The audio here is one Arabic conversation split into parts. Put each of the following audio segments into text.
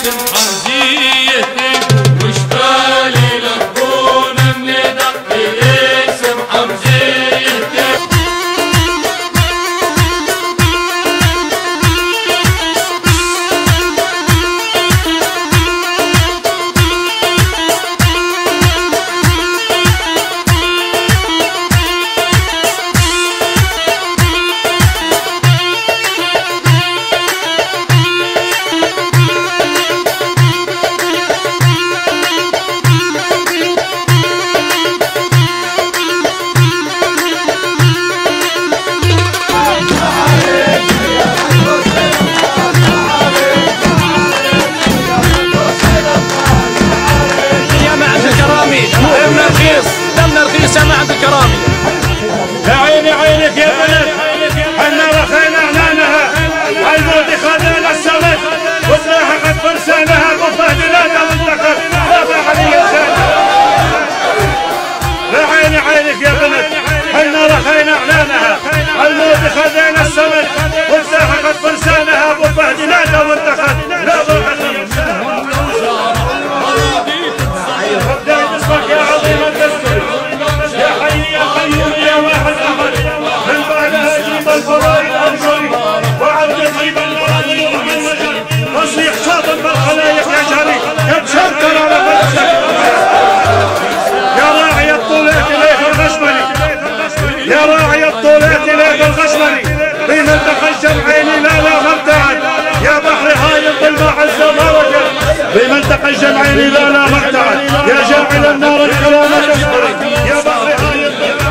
اسم حمزيتي وش بالي لكون من دقي اسم حمزيتي. دمنا رخيص يا معد الكرامي. يا عيني عينك يا بنت حنا رخينا عنانها عالموت خذنا السمك وسلاحها قد فرسانها وفهد لا تنتقل لا فعلي لسانها. يا عيني عينك يا بنت حنا رخينا عنانها عالموت خذنا السمك وسلاحها قد فرسانها وفهد لا تنتقل لا فعلي لسانها. بدأت اسمك يا عظيم الدستور يا حي يا قيوم يا واحد احد من بعدها جيب الفضائل انشري وعبد طيب المراضي ومن نجر تصيح شاطر بالخلايق يا جري يتشكر على فلسك يا راعي الطولات اليك الغشمري يا راعي الطولات اليك الغشمري في ملتقى الجمعين لا مرتعد يا بحر هاي الظلمة عز وجل في ملتقى الجمعين لا مرتعد يا جاعل النار الكرامة تسبري يا بحر هاي الظلمة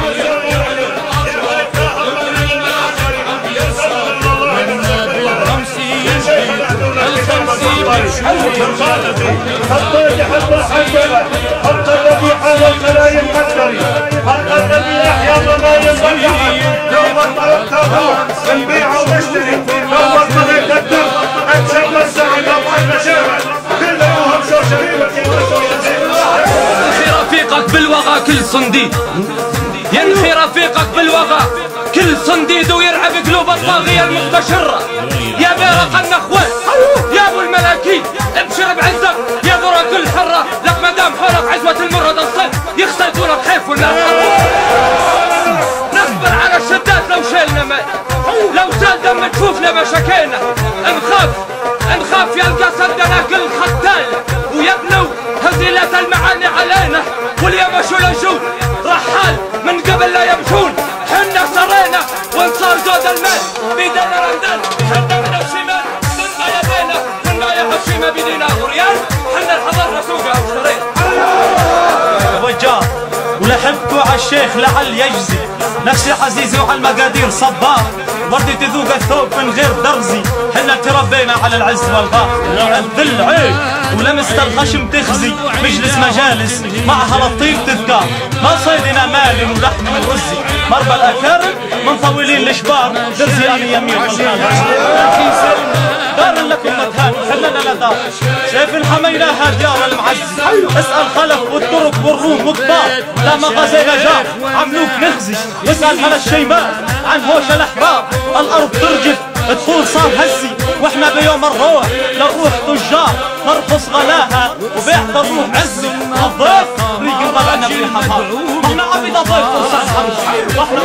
حطيت حبة حجرة حط الذي على الخلايا المكتري حط الذي أحيا ضمايا الضيعة يوم الطريق تروح نبيع ونشتري يوم الطريق تكتب أتشم السعي طبعا مشاعر كلهم شوشريبك ينخي رفيقك بالوغى كل صنديد ينخي رفيقك بالوغى كل صنديد ويرعب قلوب الطاغية المستشرة يا بيرق النخوة يا ابو الملاكين ابشر بعزك يا ذرى كل حرة لك مدام حولك عزوة المرد الصيف يختلطونك خيف والناس نصبر على الشدات لو شيلنا ماء لو سال دم تشوفنا ما شكينا نخاف يلقى سدنا كل ختال ويبنوا هزيلة المعاني علينا واليوم شو الجود رحال من قبل لا يمشون حنا سرينا وانصار زود المال بيدنا رندان حنا من الشمال كنا يدينا كنا يا حشيمة بيدينا غريان حنا الحضرنا سوقها واشترينا وجار ولحبكوا عالشيخ لعل يجزي نفسي عزيزي وعلى المقادير صبار وردي تذوق الثوب من غير درزي حنا تربينا على العز والغار الذل عيب ولمست الخشم تخزي مجلس مجالس معها لطيف تذكار ما صيدنا مالي ولحم من رزي مربى الاكارم من طويلين الشبار درزي انا يمين دار لكم متهان حلنا لا دار سيف الحميناها ديار المعز اسأل خلف والطرق والروم وكبار لا مغازينا جار عملوك نخزي واسأل على الشيماء عن هوش الاحرار الارض ترجف تقول صار هزي واحنا بيوم الروح للروح تجار نرقص غلاها وبيعت الروح عزي الضيف ريق طلعنا بريحة هار احنا عبيد ضيف فرصان حرش واحنا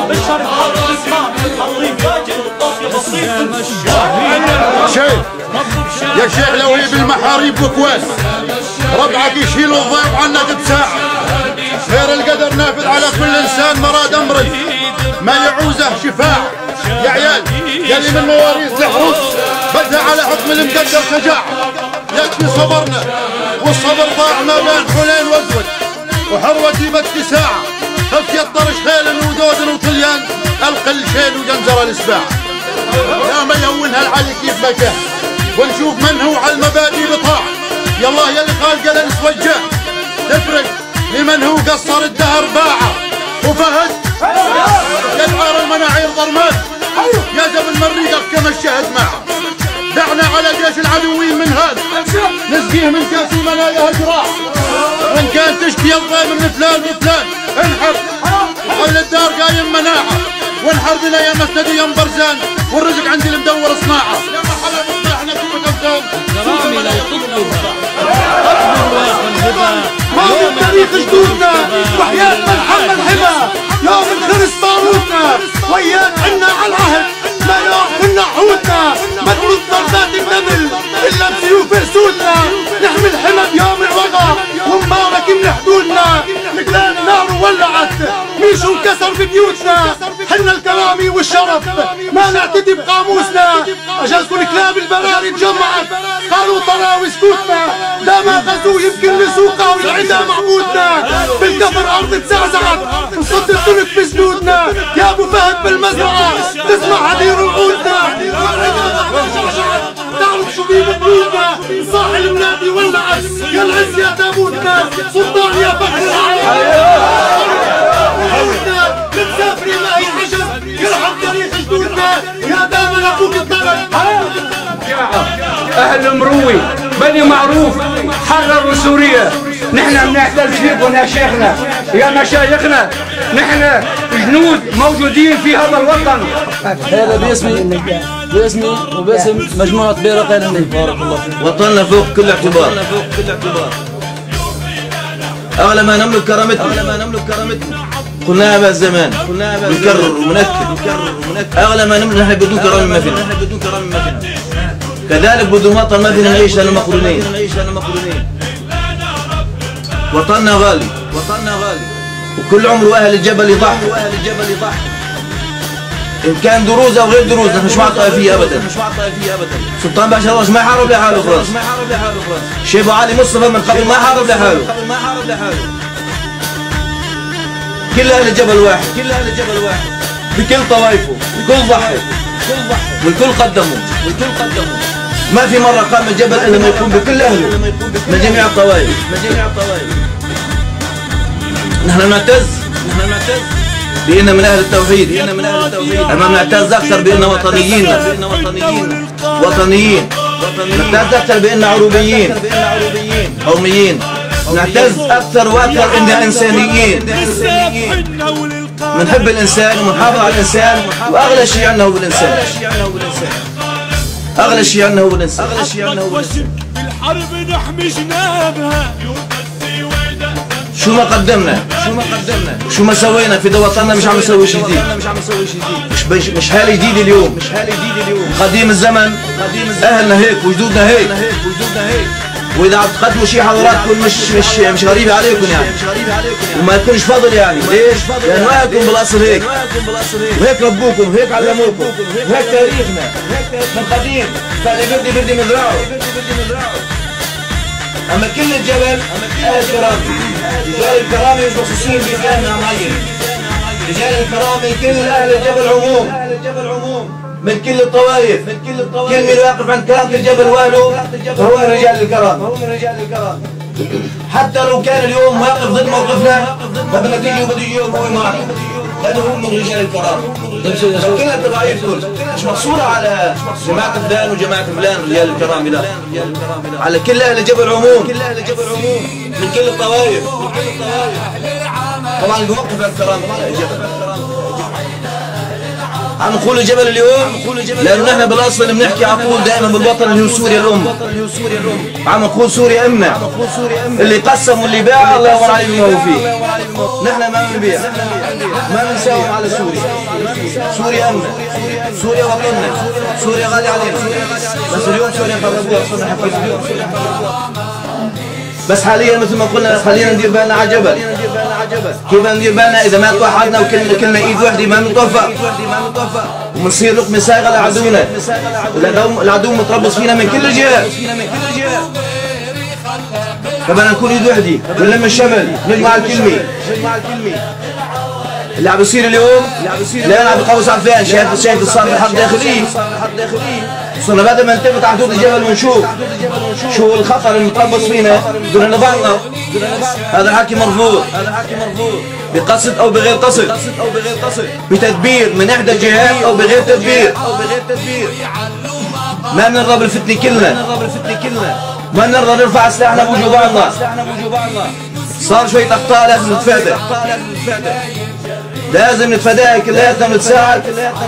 بالشرط حرب الاسماء الضيف فاجئ والطاقي بسيط شيخ يا شيخ لو هي بالمحاريب وكواس ربعك يشيل الضيف عنا قد ساعة خير القدر نافذ على كل انسان مراد امري ما يعوزه شفاعة يا عيال يلي من مواريث الحروس بدها على حكم المقدر شجاعة يكفي صبرنا والصبر ضاع ما بين حنين واسود وحروتي باتساعة خفت يطرش خيل ودود وطليان القل شيل وجنزر الاسباع يا ما يونها العلي كيف ما كان ونشوف من هو على المبادئ بطاع يا الله يلي خالق الانس والجاه تفرق لمن هو قصر الدهر باعه وفهد يدعر المناعير ضرمان يا زبن مريقك كما الشهد معه دعنا على جيش العدوين من هذا نسقيه من كاس المنايا هجراء وان كان تشكي يبغى من فلان وفلان انحر حول الدار قايم مناعه وانحر بنا يا مسند يا مبرزان والرزق عندي المدور صناعه يا مرحبا احنا كوكب وياك عنا على العهد ما يوم كنا حوتنا ما ترد ضربات النمل الا بسيوف اسودنا نحمل حمى بيوم الوغى ومبارك من حدودنا لقلان نار ولعت ميشو انكسر ببيوتنا حنا الكرامي والشرف ما نعتدي بقاموسنا اجازكم كلاب البراري تجمعت قالوا طراوي سكوتنا لا ما غزو يمكن لسوقها والعدا معبودنا بالكفر ارض تزعزعت نصد السلك في جنودنا يا ابو فهد بالمزرعه تسمع هدير وعودنا تعرف شو بيه بطلوبنا صاح المنادي ولعت يا العز يا تابوتنا سلطان يا بحر العالم بتسافري معي عجب يرحم تاريخ جدودنا يا دائما ابوك الطرد اهل مروي بني معروف حرروا سوريا. نحن بنعتز فيكم يا شيخنا يا مشايخنا، نحن جنود موجودين في هذا الوطن. هذا باسمي وباسم مجموعة بيرق النيل. بارك الله فيك. وطننا فوق كل اعتبار، أغلى ما نملك كرامتنا، قلناها بها الزمان نكرر ونذكر، أغلى ما نملك نحن بدون كرامة ما فينا، كذلك بدون وطن ما فينا نعيش لنا مقرونين. وطننا غالي وكل عمره أهل الجبل يضحي، إن كان دروز أو غير دروز نحن مش مع طائفية أبدا. سلطان باشا الرش ما حارب لحاله فرنسا، شيخ أبو علي مصطفى من قبل ما حارب لحاله. كل أهل الجبل واحد بكل طوائفه، بكل ضحي والكل قدموا. ما في مرة قام الجبل إلا ما يكون بكل أهله من جميع الطوائف. نحن نعتز بأننا من أهل التوحيد، أما نعتز أكثر بأننا وطنيين، نعتز أكثر بأننا عروبيين قوميين، نعتز أكثر وأكثر إننا إنسانيين، منحب الإنسان ومنحافظ على الإنسان، وأغلى شيء عندنا هو بالإنسان، أغلى شيء عندنا هو بالإنسان. الحرب نحمي جنابها، شو ما قدمنا شو ما سوينا في وطننا مش عم نسوي شيء جديد، مش حالة جديدة اليوم، قديم الزمن أهلنا هيك وجدودنا هيك، وإذا عم تقدموا شيء حضراتكم مش غريبة عليكم يعني، وما يكونش فضل يعني. ليش؟ لأنه أهلكم بالأصل هيك، وهيك ربوكم وهيك علموكم وهيك تاريخنا من قديم. فاللي بدي مزرعه. أما كل الجبل أهل الكرامة، رجال الكرامة مش مخصوصين بإسلامنا معين، رجال الكرامة كل أهل الجبل عموم من كل الطوائف، كل من واقف عند كرامة الجبل وأهله فهو رجال الكرامة. حتى لو كان اليوم واقف ضد موقفنا فبدنا تيجي وبده يجي هو معنا، لأنه هو من رجال الكرامة. كل الطوائف مش مقصورة على جماعة فلان وجماعة فلان رجال الكرامة، لا، على كل أهل الجبل عموم من كل الطوائف. طبعا بوقف الكرامة على الجبل. عم نقول الجبل اليوم لأنه نحن بالأصل بنحكي على طول دائما بالوطن اللي هو سوريا الأم. عم نقول سوريا أمنا، اللي قسم واللي باع الله يغفر عليه بما هو فيه. نحن ما بنبيع، ما بنساوم على سوريا. سوريا أمنا، سوريا وطننا، سوريا غالية علينا. بس اليوم سوريا خربوها، صرنا حكينا. بس حاليا مثل ما قلنا خلينا ندير بالنا على جبل. كيف ندير بالنا إذا ما توحدنا وكلنا إيد واحدة ما بنتوفق، وبنصير لقمة صايغة لعدونا، العدو متربص فينا من كل الجهات. فبدنا نكون إيد واحدة ونلم الشمل نجمع الكلمة. اللي عم بيصير اليوم لا انا عم بقوس عفان، شايف صار بحرب داخلية. صرنا بدل ما نلتفت على حدود الجبل ونشوف شو الخطر المتربص فينا بدنا نبعنا. هذا الحكي مرفوض بقصد او بغير قصد، بتدبير من احدى الجهات او بغير تدبير. ما بنرضى بالفتنة كلنا، ما بنرضى نرفع سلاحنا بوجه بعضنا. صار شوية اخطاء لازم نتفادى. لازم نتفاداها كلياتنا ونتساعد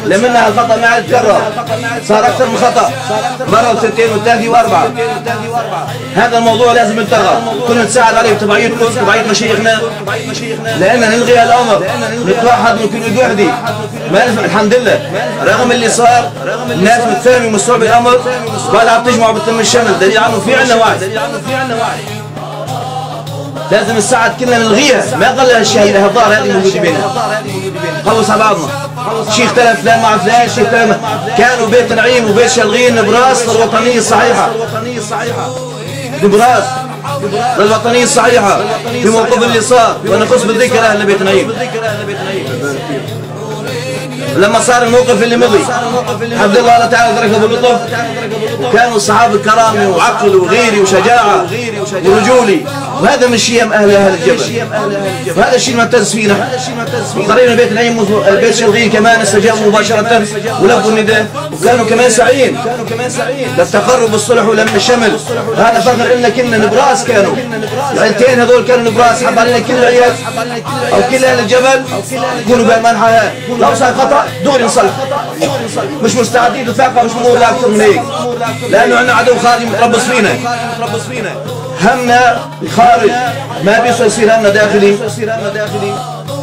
لمنها الخطأ ما عاد يتكرر. صار أكثر من خطأ مرة وثنتين وثلاثة وأربعة. هذا الموضوع لازم ينتهى، كلنا نتساعد عليه بتبعيتكم بتبعية مشايخنا لأن نلغي هالأمر، نتوحد ونكون وحدي. ما الحمد لله رغم اللي صار الناس متفاهمة ومستوعبة الأمر ولا عم تجمعوا بالتم الشمل، دليل عنه في عنا وعي. لازم الساعة كلنا نلغيها، ما يضل هالشيء الهضار هذه موجودة بيننا. خلص على بعضنا، شيء اختلف فلان مع فلان، شيء اختلف كانوا بيت نعيم وبيت شلغين نبراس للوطنية الصحيحة. نبراس للوطنية الصحيحة في موقف اللي صار، وانا خص بالذكر اهل بيت نعيم. لما صار الموقف اللي مضي الحمد لله الله تعالى درك ابو اللطف، وكانوا الصحابه الكرام وعقل وغيري وشجاعه ورجولي، وهذا من شيم اهل الجبل، وهذا الشيء الممتاز فينا. وقرينا بيت نعيم بيت شلغين كمان استجابوا مباشره ولبوا النداء، وكانوا كمان سعيين للتقرب والصلح ولم الشمل. هذا فخر لنا كنا نبراس، كانوا العيلتين هذول كانوا نبراس، حب علينا كل العيال او كل اهل الجبل يكونوا بامان حياه. لو صار خطا دغري نصلح، مش مستعدين نتفاقم مش امور لا اكثر من هيك، لانه عندنا عدو خارجي متربص فينا. همنا خارج ما بيصير يصير همنا داخلي.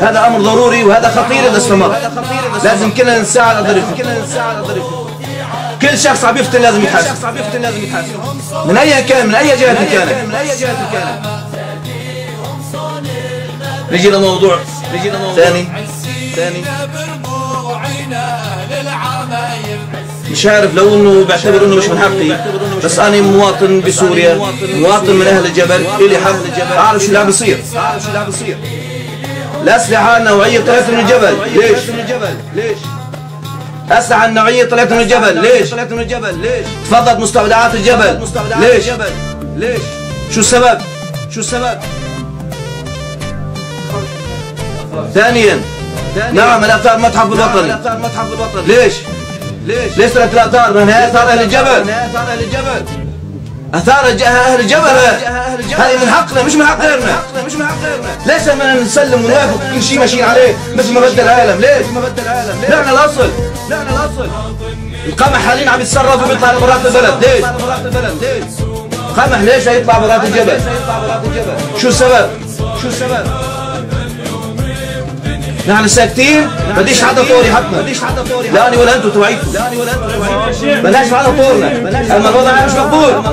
هذا امر ضروري وهذا خطير اذا استمر. لازم كلنا نساعد على ظريفه. كل شخص عم يفتن لازم يتحاسب من اي كان، من اي جهه كانت. نجي لموضوع ثاني. مش عارف لو انه بعتبر انه مش من حقي، بس انا مواطن بسوريا، مواطن من اهل الجبل، الي حق اعرف شو اللي عم بيصير. الاسلحه النوعيه طلعت من الجبل، ليش؟ اسلحه النوعيه طلعت من الجبل، ليش؟ تفضلت مستودعات الجبل، ليش؟ شو السبب؟ ثانيا نعم الاثار متحف الوطني، ليش طلعت الاثار؟ من هي اثار اهل الجبل، اثار اهل الجبل، هذه من حقنا مش من حق غيرنا. ليش بدنا نسلم ونوافق كل شيء ماشيين عليه مثل ما بدا العالم؟ ليش؟ نحن الاصل. القمح حاليا عم يتصرف وبيطلع برات البلد، ليش؟ قمح ليش هيطلع برات الجبل؟ شو السبب؟ نحن ساكتين، بديش حدا طوري حقنا، لا أنا ولا أنتم توعيتوا، بلاش حدا طورنا. أما الوضع مش مقبول،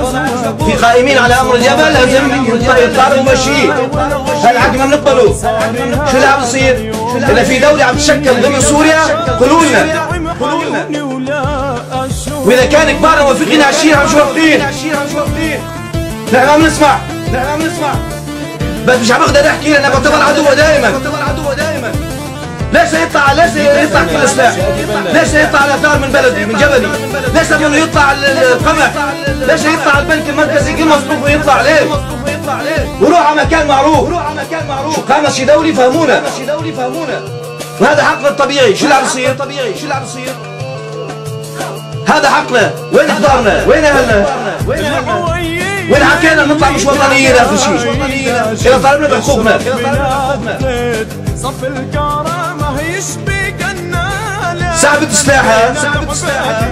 في قائمين على أمر الجبل لازم يطلعوا ومشيه. هالحكي ما بنقبله. شو اللي عم يصير؟ إذا في دولة عم تشكل ضمن سوريا قولوا لنا، وإذا كان كبار موافقين على الشيء عم شو واقفين؟ نحن عم نسمع، بس مش عم اقدر احكي لأنه بعتبر عدوه دائما. ليش يطلع كل سلاح؟ ليش يطلع الاثار من بلدي من جبلي؟ ليش انه يطلع القمح؟ ليش يطلع البنك المركزي كل مصروف ويطلع؟ ليش؟ وروح على مكان معروف. شو قام شي دولي فهمونا. وهذا حقنا الطبيعي. شو اللي عم يصير؟ هذا حقنا. وين احضارنا؟ وين اهلنا؟ وين حكينا نطلع مش وطنيين اخر شيء؟ اذا طالبنا بحقوقنا. سحبت سلاحها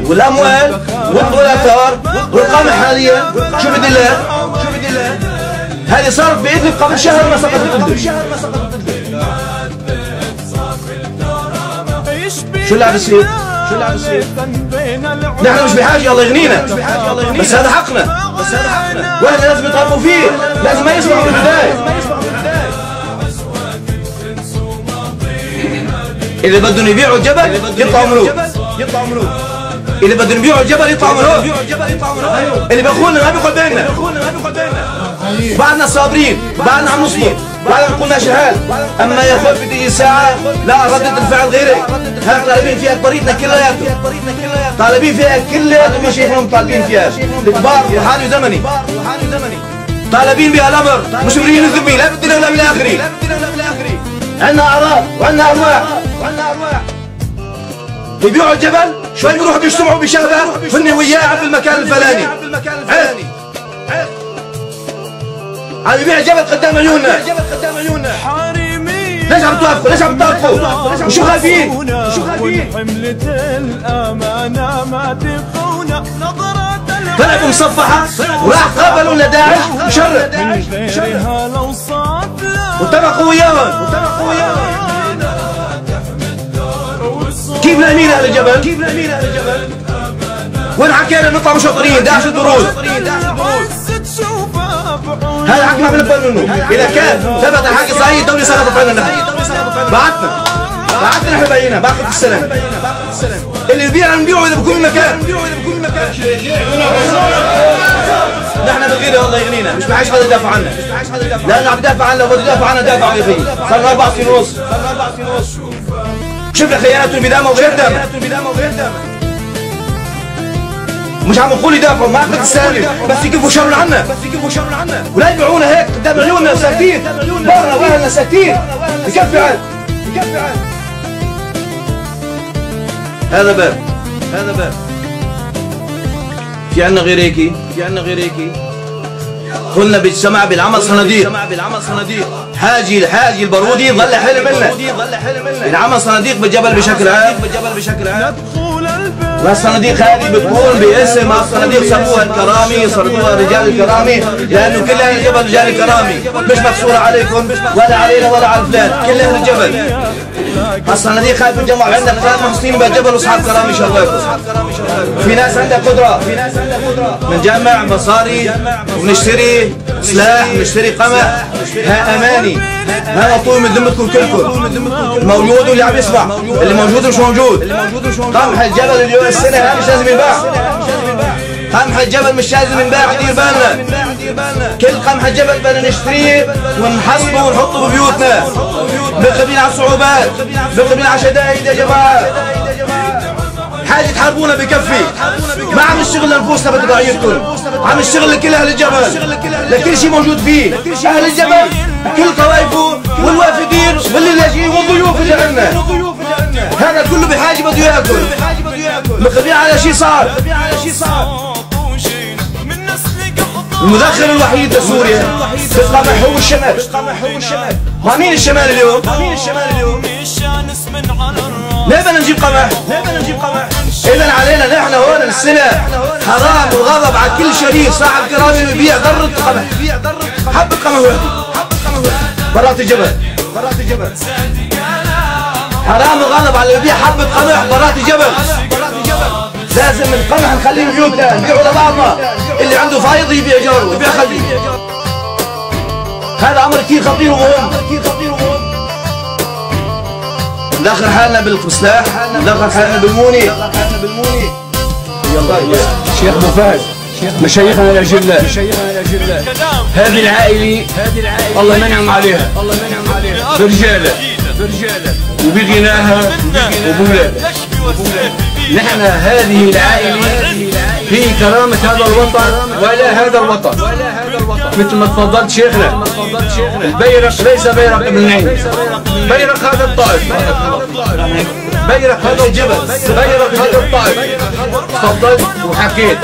والاموال والاثار والقمح حاليا. شو بدي الله؟ هذه صارت بإذن قبل شهر ما سقطت الدم. شو اللي عم بيصير؟ نحن مش بحاجه الله يغنينا، بس هذا حقنا، واحنا لازم يطالبوا فيه، لازم ما يسمعوا من البدايه. إذا بدهم يبيعوا الجبل يطلعوا ملوك، إذا بدهم يبيعوا الجبل يطلعوا ملوك. اللي بيخوننا ما بيقعد بيننا. بعدنا صابرين، بعدنا عم نصبر، بعدنا بنقول ماشي الحال. أما يا أخوي بدي ساعة لا ردة الفعل غيري. هاي طالبين فيها بريتنا كلياتهم، طالبين فيها كلياتهم مشايخهم طالبين فيها، الكبار وحالي وزمني طالبين بها الأمر، مش مريين الذمي لا بدنا ولا بالآخري. عندنا أعراض وعندنا أرواح. يبيعوا الجبل شوي بيروحوا بيجتمعوا بشغله هن وياه عند المكان الفلاني. عم يبيع الجبل قدام عيوننا. ليش ليش عم توقفوا؟ ليش عم تطرقوا؟ وشو خايفين؟ وشو خايفين؟ حملة الأمانة ما تخونا نظرات طلعوا مصفحة وراح قابلوا لداعش مشرف واتفقوا وياهم كيف نايمين اهل الجبل؟ كيف نايمين اهل الجبل؟ وين حكينا نطلع مشطرين داعش الدروز هذا حكي ما بنقبل منه اذا كان ثبت الحكي صحيح الدولة سقطت عنا نحن بعتنا نحن بينا باخذ السلام اللي يبيع نبيعه اذا بكون مكان نحن بالغيرة والله يغنينا مش معيش حدا يدافع عنا لأنه عم يدافع عنا لو بده يدافع عنا دافع يا اخي صار لنا 4 سنين ونص شفنا خيانته بدامه وغير دم مش عم نقول يدافعوا ما عم تستاهل بس يكفوا شر عنا ولا يبيعونا هيك قدام عيوننا ساكتين برا واهلنا ساكتين يكفي عاد هذا باب في عنا غير هيك قلنا بالسمع بالعمل صناديق حاجي البارودي ظل حلم لنا العمل صناديق بالجبل بشكل عام والصناديق هذه بتكون باسم الصناديق سموها الكرامي صنادوها رجال الكرامي لانه كل اهل الجبل رجال الكرامي مش مقصوره عليكم ولا علينا ولا على فلان كل اهل الجبل الصناديق هاي بتجمع عندنا اخوان محسنين بالجبل واصحاب كرامي شغالكم في ناس عندها قدره بنجمع مصاري وبنشتري سلاح بنشتري قمح ها اماني ها مطلوب من ذمتكم كلكم الموجود واللي عم يسمع اللي موجود مش موجود قمح الجبل اليوم السنه ها مش لازم ينباع قمح الجبل مش لازم ينباع دير بالنا كل قمح الجبل بدنا نشتريه ونحصبه ونحطه ببيوتنا بنقبلين على الصعوبات بنقبلين على شدائد يا جماعه حاجه تحاربونا بكفي ما عم نشتغل لنفوسنا بتضعيفكم عم نشتغل لكل اهل الجبل لكل شيء موجود فيه اهل الجبل كل طوائفه والوافدين واللي لاجئين والضيوف اللي عندنا هذا كله بحاجه بده ياكل مقبلين على شيء صار المدخل الوحيد لسوريا بالقمح هو الشمال ما مين الشمال اليوم؟ ليه بدنا نجيب قمح؟ إذا علينا نحن هون السنة حرام وغضب على كل شريك صاحب كرامي يبيع ذرة قمح حبة قمح واحدة برات الجبل حرام وغضب على اللي يبيع حبة قمح برات الجبل لازم القمح نخليه بيوتنا نبيعه لبعضنا اللي عنده فايض يبيع جاره يبيع خليه هذا امر كثير خطير ومهم ندخل حالنا بالسلاح ندخل حالنا بالموني شيخ ابو فهد مشايخنا الاجلاء هذه العائله الله ينعم عليها برجاله وبغناها وبولادها نحن هذه العائله في كرامه هذا الوطن ولا هذا الوطن مثل ما تفضلت شيخنا البيرق ليس بيرق ابن نعيم بيرق هذا الطائف بيرق هذا الجبل بيرق هذا الطائف تفضلت وحكيت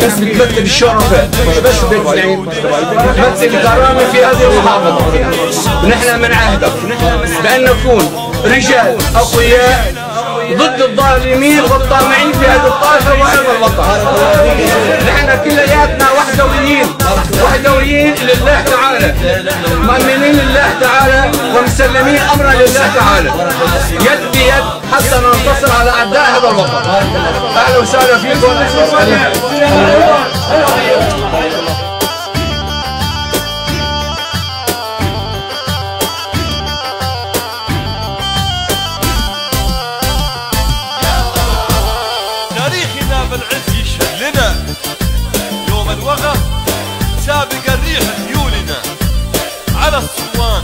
بس بتمثل الشرفاء مش بس بيت نعيم بتمثل الكرامه في هذه المحافظه ونحن بنعهدك بان نكون رجال اقوياء ضد الظالمين والطامعين في هذه الطائفه وهذا الوطن. نحن كلياتنا وحدويين لله تعالى، مؤمنين لله تعالى ومسلمين امرا لله تعالى، يد بيد حتى ننتصر على اعداء هذا الوطن. اهلا وسهلا فيكم. بالعز يشهد لنا يوم الوغى سابق الريح خيولنا على الصوان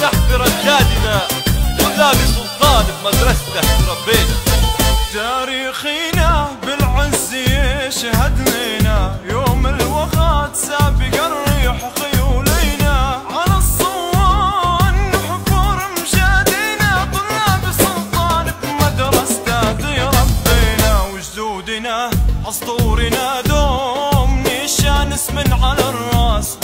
نحفر اجدادنا كنا بسلطان بمدرسته تربينا. تاريخنا بالعز يشهد لنا يوم الوغى سابق الريح خيولنا على الصوان نحفر مجادنا كنا بسلطان بمدرسته اسطورنا دوم نشان اسم على الراس.